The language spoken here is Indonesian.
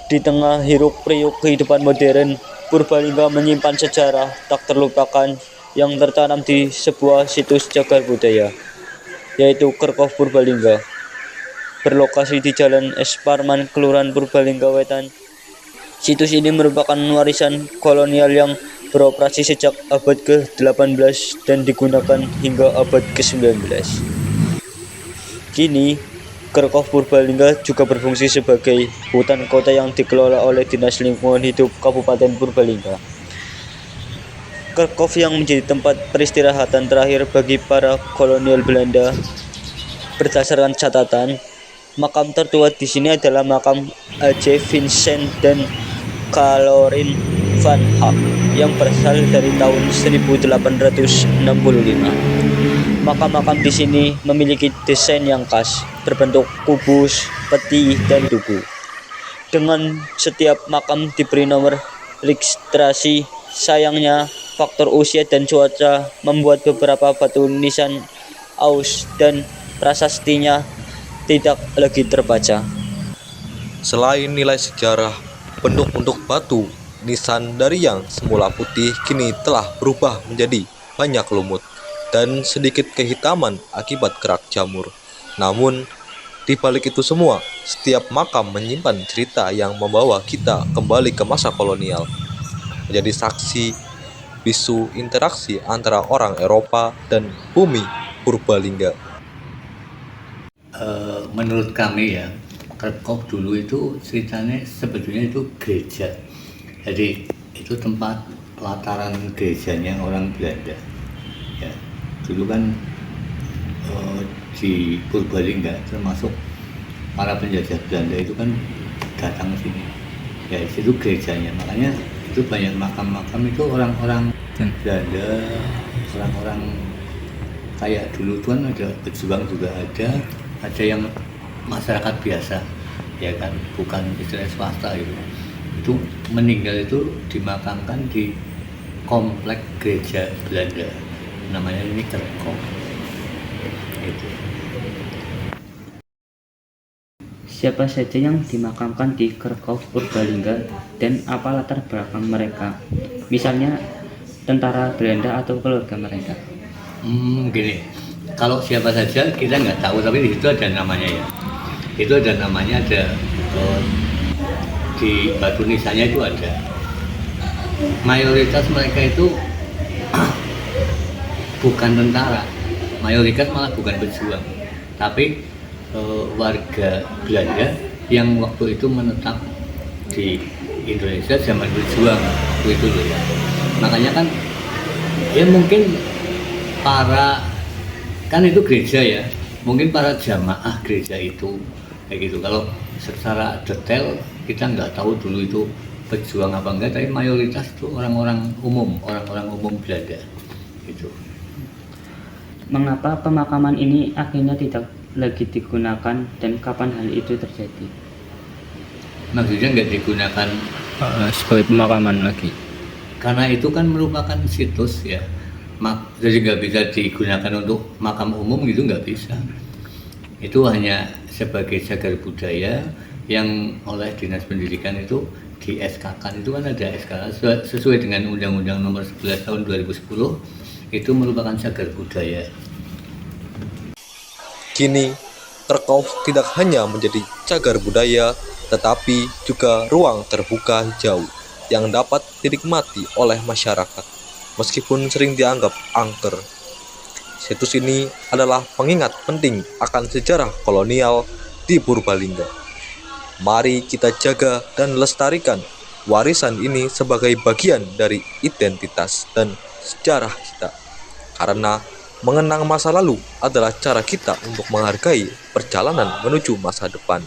Di tengah hiruk-pikuk kehidupan modern, Purbalingga menyimpan sejarah tak terlupakan yang tertanam di sebuah situs cagar budaya, yaitu Kerkop Purbalingga. Berlokasi di Jalan Es Parman, Kelurahan Purbalingga Wetan, situs ini merupakan warisan kolonial yang beroperasi sejak abad ke-18 dan digunakan hingga abad ke-19. Kini, Kerkop Purbalingga juga berfungsi sebagai hutan kota yang dikelola oleh Dinas Lingkungan Hidup Kabupaten Purbalingga. Kerkop yang menjadi tempat peristirahatan terakhir bagi para kolonial Belanda. Berdasarkan catatan, makam tertua di sini adalah makam A.J. Vincent dan Caroline van Hack yang berasal dari tahun 1865. Makam-makam di sini memiliki desain yang khas, berbentuk kubus, peti, dan tugu. Dengan setiap makam diberi nomor registrasi, sayangnya faktor usia dan cuaca membuat beberapa batu nisan aus dan prasastinya tidak lagi terbaca. Selain nilai sejarah, bentuk-bentuk batu nisan dari yang semula putih kini telah berubah menjadi banyak lumut dan sedikit kehitaman akibat kerak jamur. Namun, di balik itu semua, setiap makam menyimpan cerita yang membawa kita kembali ke masa kolonial, menjadi saksi bisu interaksi antara orang Eropa dan bumi Purbalingga. Menurut kami ya, Kerkop dulu itu ceritanya sebetulnya itu gereja. Jadi itu tempat pelataran gerejanya orang Belanda. Ya, dulu kan di Purbalingga termasuk para penjajah Belanda itu kan datang ke sini. Ya, itu gerejanya. Makanya itu banyak makam-makam itu orang-orang Belanda, orang-orang kayak dulu tuan ada pejuang juga ada yang masyarakat biasa, ya kan, bukan istilah swasta itu meninggal itu dimakamkan di komplek gereja Belanda, namanya ini Kerkop. Itu. Siapa saja yang dimakamkan di Kerkop Purbalingga dan apa latar belakang mereka? Misalnya tentara Belanda atau keluarga mereka. Gini, kalau siapa saja kita nggak tahu, tapi di situ ada namanya ya. Itu ada namanya, ada di batu nisannya itu ada. Mayoritas mereka itu bukan tentara, mayoritas malah bukan pejuang, tapi warga Belanda yang waktu itu menetap di Indonesia zaman berjuang itu loh ya. Makanya kan ya mungkin kan itu gereja ya, mungkin para jamaah gereja itu kayak gitu. Kalau secara detail kita nggak tahu dulu itu pejuang apa enggak, tapi mayoritas itu orang-orang umum Belanda gitu. Mengapa pemakaman ini akhirnya tidak lagi digunakan dan kapan hal itu terjadi? Maksudnya nggak digunakan Sebagai pemakaman lagi. karena itu kan merupakan situs ya, jadi nggak bisa digunakan untuk makam umum gitu, nggak bisa. Itu hanya sebagai cagar budaya yang oleh Dinas Pendidikan itu di SK-kan, itu kan ada SK sesuai dengan Undang-Undang Nomor 11 Tahun 2010, itu merupakan cagar budaya. Kini, Kerkop tidak hanya menjadi cagar budaya, tetapi juga ruang terbuka hijau yang dapat dinikmati oleh masyarakat, meskipun sering dianggap angker. Situs ini adalah pengingat penting akan sejarah kolonial di Purbalingga. Mari kita jaga dan lestarikan warisan ini sebagai bagian dari identitas dan sejarah kita. Karena mengenang masa lalu adalah cara kita untuk menghargai perjalanan menuju masa depan.